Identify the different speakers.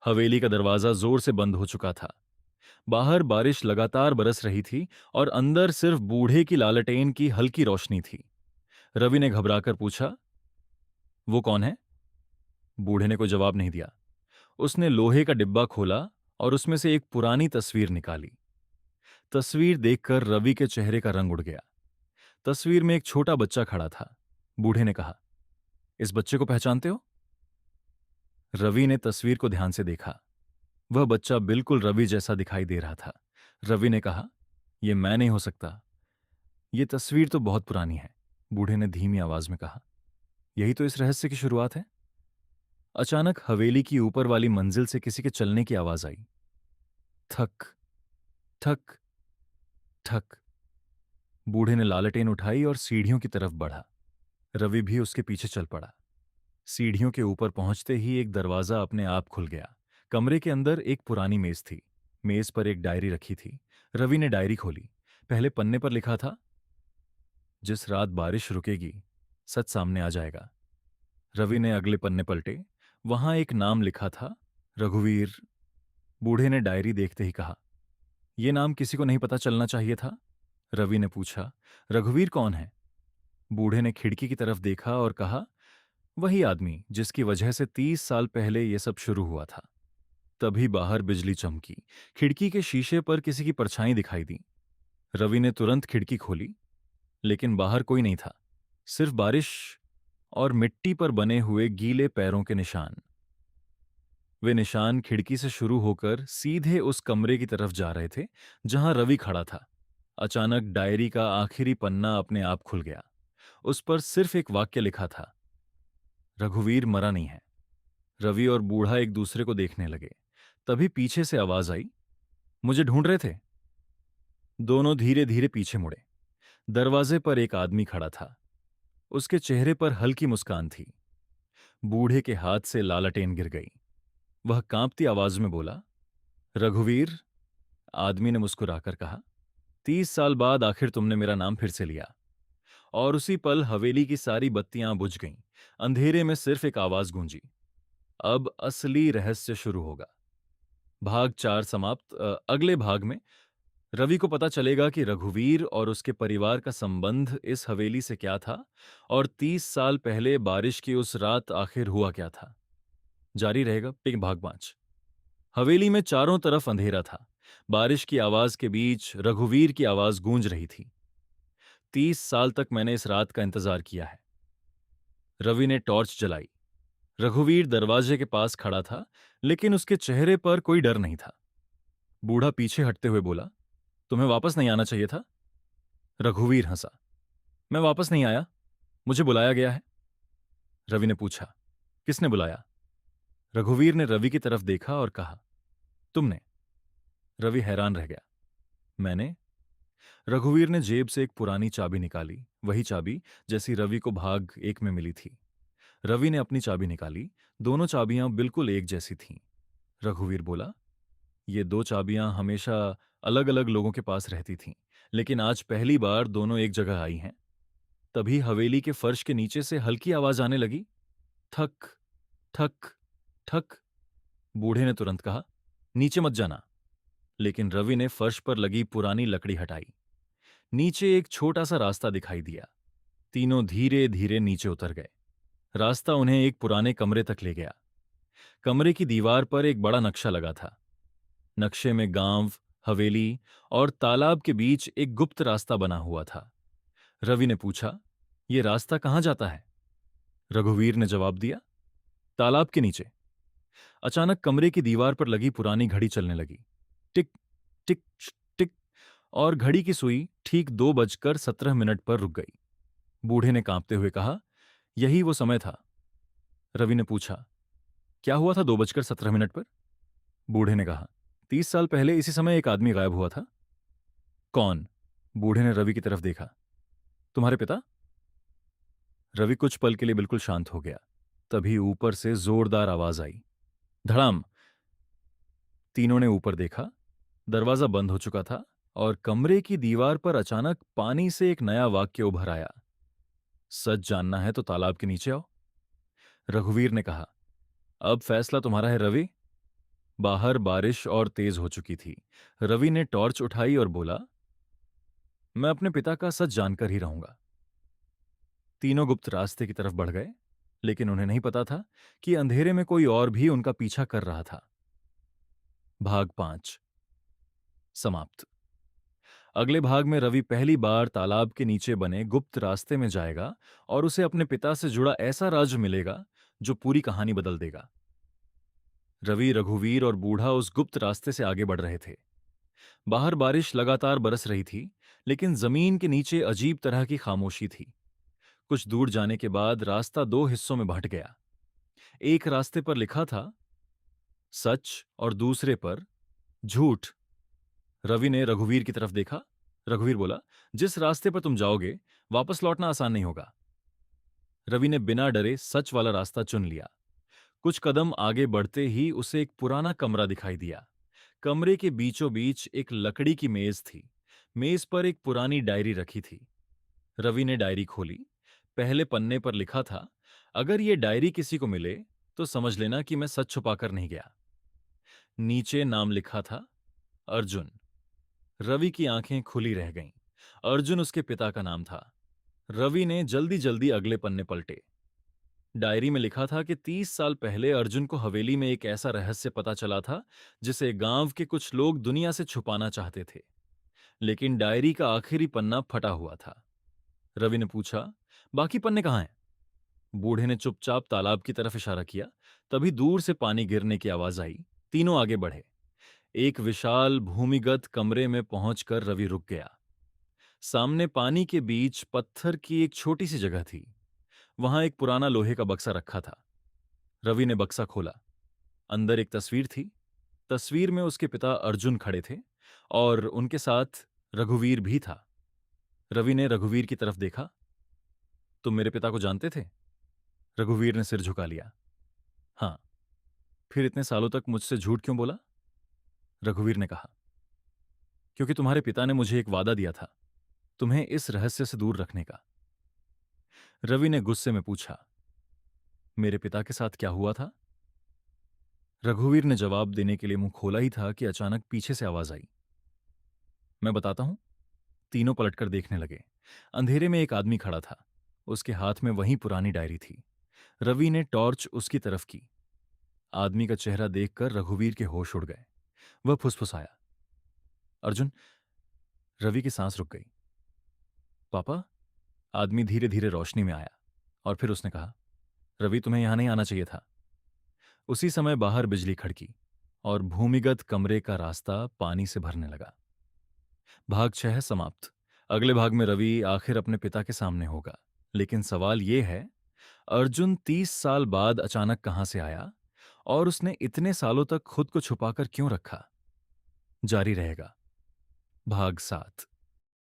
Speaker 1: हवेली का दरवाजा जोर से बंद हो चुका था। बाहर बारिश लगातार बरस रही थी और अंदर सिर्फ बूढ़े की लालटेन की हल्की रोशनी थी। रवि ने घबराकर पूछा, वो कौन है? बूढ़े ने कोई जवाब नहीं दिया। उसने लोहे का डिब्बा खोला और उसमें से एक पुरानी तस्वीर निकाली। तस्वीर देखकर रवि के चेहरे का रंग उड़ गया। तस्वीर में एक छोटा बच्चा खड़ा था। बूढ़े ने कहा, इस बच्चे को पहचानते हो? रवि ने तस्वीर को ध्यान से देखा। वह बच्चा बिल्कुल रवि जैसा दिखाई दे रहा था। रवि ने कहा, यह मैं नहीं हो सकता। यह तस्वीर तो बहुत पुरानी है। बूढ़े ने धीमी आवाज में कहा, यही तो इस रहस्य की शुरुआत है। अचानक हवेली की ऊपर वाली मंजिल से किसी के चलने की आवाज आई। थक थक थक। बूढ़े ने लालटेन उठाई और सीढ़ियों की तरफ बढ़ा। रवि भी उसके पीछे चल पड़ा। सीढ़ियों के ऊपर पहुंचते ही एक दरवाजा अपने आप खुल गया। कमरे के अंदर एक पुरानी मेज थी। मेज पर एक डायरी रखी थी। रवि ने डायरी खोली। पहले पन्ने पर लिखा था, जिस रात बारिश रुकेगी सच सामने आ जाएगा। रवि ने अगले पन्ने पलटे। वहां एक नाम लिखा था, रघुवीर। बूढ़े ने डायरी देखते ही कहा, यह नाम किसी को नहीं पता चलना चाहिए था। रवि ने पूछा, रघुवीर कौन है? बूढ़े ने खिड़की की तरफ देखा और कहा, वही आदमी जिसकी वजह से 30 साल पहले यह सब शुरू हुआ था। तभी बाहर बिजली चमकी। खिड़की के शीशे पर किसी की परछाई दिखाई दी। रवि ने तुरंत खिड़की खोली, लेकिन बाहर कोई नहीं था। सिर्फ बारिश और मिट्टी पर बने हुए गीले पैरों के निशान। वे निशान खिड़की से शुरू होकर सीधे उस कमरे की तरफ जा रहे थे जहां रवि खड़ा था। अचानक डायरी का आखिरी पन्ना अपने आप खुल गया। उस पर सिर्फ एक वाक्य लिखा था, रघुवीर मरा नहीं है। रवि और बूढ़ा एक दूसरे को देखने लगे। तभी पीछे से आवाज आई, मुझे ढूंढ रहे थे? दोनों धीरे धीरे पीछे मुड़े। दरवाजे पर एक आदमी खड़ा था। उसके चेहरे पर हल्की मुस्कान थी। बूढ़े के हाथ से लालटेन गिर गई। वह कांपती आवाज में बोला, रघुवीर। आदमी ने मुस्कुराकर कहा, 30 साल बाद आखिर तुमने मेरा नाम फिर से लिया। और उसी पल हवेली की सारी बत्तियां बुझ गईं। अंधेरे में सिर्फ एक आवाज गूंजी, अब असली रहस्य शुरू होगा। भाग 4 समाप्त। अगले भाग में रवि को पता चलेगा कि रघुवीर और उसके परिवार का संबंध इस हवेली से क्या था और 30 साल पहले बारिश की उस रात आखिर हुआ क्या था। जारी रहेगा भाग 5। हवेली में चारों तरफ अंधेरा था। बारिश की आवाज के बीच रघुवीर की आवाज गूंज रही थी, 30 साल तक मैंने इस रात का इंतजार किया है। रवि ने टॉर्च जलाई। रघुवीर दरवाजे के पास खड़ा था, लेकिन उसके चेहरे पर कोई डर नहीं था। बूढ़ा पीछे हटते हुए बोला, तुम्हें वापस नहीं आना चाहिए था। रघुवीर हंसा, मैं वापस नहीं आया, मुझे बुलाया गया है। रवि ने पूछा, किसने बुलाया? रघुवीर ने रवि की तरफ देखा और कहा, तुमने। रवि हैरान रह गया, मैंने? रघुवीर ने जेब से एक पुरानी चाबी निकाली, वही चाबी जैसी रवि को भाग 1 में मिली थी। रवि ने अपनी चाबी निकाली। दोनों चाबियां बिल्कुल एक जैसी थीं। रघुवीर बोला, ये 2 चाबियां हमेशा अलग अलग लोगों के पास रहती थीं, लेकिन आज पहली बार दोनों एक जगह आई हैं। तभी हवेली के फर्श के नीचे से हल्की आवाज आने लगी, थक थक थक। बूढ़े ने तुरंत कहा, नीचे मत जाना। लेकिन रवि ने फर्श पर लगी पुरानी लकड़ी हटाई। नीचे एक छोटा सा रास्ता दिखाई दिया। तीनों धीरे धीरे नीचे उतर गए। रास्ता उन्हें एक पुराने कमरे तक ले गया। कमरे की दीवार पर एक बड़ा नक्शा लगा था। नक्शे में गांव, हवेली और तालाब के बीच एक गुप्त रास्ता बना हुआ था। रवि ने पूछा, यह रास्ता कहां जाता है? रघुवीर ने जवाब दिया, तालाब के नीचे। अचानक कमरे की दीवार पर लगी पुरानी घड़ी चलने लगी, टिक टिक टिक। और घड़ी की सुई ठीक 2:17 पर रुक गई। बूढ़े ने कांपते हुए कहा, यही वो समय था। रवि ने पूछा, क्या हुआ था 2:17 पर? बूढ़े ने कहा, 30 साल पहले इसी समय एक आदमी गायब हुआ था। कौन? बूढ़े ने रवि की तरफ देखा, तुम्हारे पिता? रवि कुछ पल के लिए बिल्कुल शांत हो गया। तभी ऊपर से जोरदार आवाज आई, धड़ाम। तीनों ने ऊपर देखा। दरवाजा बंद हो चुका था और कमरे की दीवार पर अचानक पानी से एक नया वाक्य उभर आया, सच जानना है तो तालाब के नीचे आओ। रघुवीर ने कहा, अब फैसला तुम्हारा है रवि। बाहर बारिश और तेज हो चुकी थी। रवि ने टॉर्च उठाई और बोला, मैं अपने पिता का सच जानकर ही रहूंगा। तीनों गुप्त रास्ते की तरफ बढ़ गए, लेकिन उन्हें नहीं पता था कि अंधेरे में कोई और भी उनका पीछा कर रहा था। भाग 5 समाप्त। अगले भाग में रवि पहली बार तालाब के नीचे बने गुप्त रास्ते में जाएगा और उसे अपने पिता से जुड़ा ऐसा राज मिलेगा जो पूरी कहानी बदल देगा। रवि, रघुवीर और बूढ़ा उस गुप्त रास्ते से आगे बढ़ रहे थे। बाहर बारिश लगातार बरस रही थी, लेकिन जमीन के नीचे अजीब तरह की खामोशी थी। कुछ दूर जाने के बाद रास्ता दो हिस्सों में बंट गया। एक रास्ते पर लिखा था सच और दूसरे पर झूठ। रवि ने रघुवीर की तरफ देखा। रघुवीर बोला, जिस रास्ते पर तुम जाओगे वापस लौटना आसान नहीं होगा। रवि ने बिना डरे सच वाला रास्ता चुन लिया। कुछ कदम आगे बढ़ते ही उसे एक पुराना कमरा दिखाई दिया। कमरे के बीचों बीच एक लकड़ी की मेज थी। मेज पर एक पुरानी डायरी रखी थी। रवि ने डायरी खोली। पहले पन्ने पर लिखा था, अगर ये डायरी किसी को मिले तो समझ लेना कि मैं सच छुपाकर नहीं गया। नीचे नाम लिखा था अर्जुन। रवि की आंखें खुली रह गईं। अर्जुन उसके पिता का नाम था। रवि ने जल्दी जल्दी अगले पन्ने पलटे। डायरी में लिखा था कि 30 साल पहले अर्जुन को हवेली में एक ऐसा रहस्य पता चला था जिसे गांव के कुछ लोग दुनिया से छुपाना चाहते थे। लेकिन डायरी का आखिरी पन्ना फटा हुआ था। रवि ने पूछा, बाकी पन्ने कहाँ हैं? बूढ़े ने चुपचाप तालाब की तरफ इशारा किया। तभी दूर से पानी गिरने की आवाज आई। तीनों आगे बढ़े। एक विशाल भूमिगत कमरे में पहुंचकर रवि रुक गया। सामने पानी के बीच पत्थर की एक छोटी सी जगह थी। वहां एक पुराना लोहे का बक्सा रखा था। रवि ने बक्सा खोला। अंदर एक तस्वीर थी। तस्वीर में उसके पिता अर्जुन खड़े थे और उनके साथ रघुवीर भी था। रवि ने रघुवीर की तरफ देखा। तुम मेरे पिता को जानते थे? रघुवीर ने सिर झुका लिया। हां। फिर इतने सालों तक मुझसे झूठ क्यों बोला? रघुवीर ने कहा, क्योंकि तुम्हारे पिता ने मुझे एक वादा दिया था, तुम्हें इस रहस्य से दूर रखने का। रवि ने गुस्से में पूछा, मेरे पिता के साथ क्या हुआ था? रघुवीर ने जवाब देने के लिए मुंह खोला ही था कि अचानक पीछे से आवाज आई। मैं बताता हूं। तीनों पलटकर देखने लगे। अंधेरे में एक आदमी खड़ा था। उसके हाथ में वही पुरानी डायरी थी। रवि ने टॉर्च उसकी तरफ की। आदमी का चेहरा देखकर रघुवीर के होश उड़ गए। वह फुसफुसाया, अर्जुन। रवि की सांस रुक गई। पापा? आदमी धीरे धीरे रोशनी में आया और फिर उसने कहा, रवि, तुम्हें यहां नहीं आना चाहिए था। उसी समय बाहर बिजली खड़की और भूमिगत कमरे का रास्ता पानी से भरने लगा। भाग 6 समाप्त। अगले भाग में रवि आखिर अपने पिता के सामने होगा। लेकिन सवाल यह है, अर्जुन 30 साल बाद अचानक कहां से आया और उसने इतने सालों तक खुद को छुपाकर क्यों रखा? जारी रहेगा। भाग 7।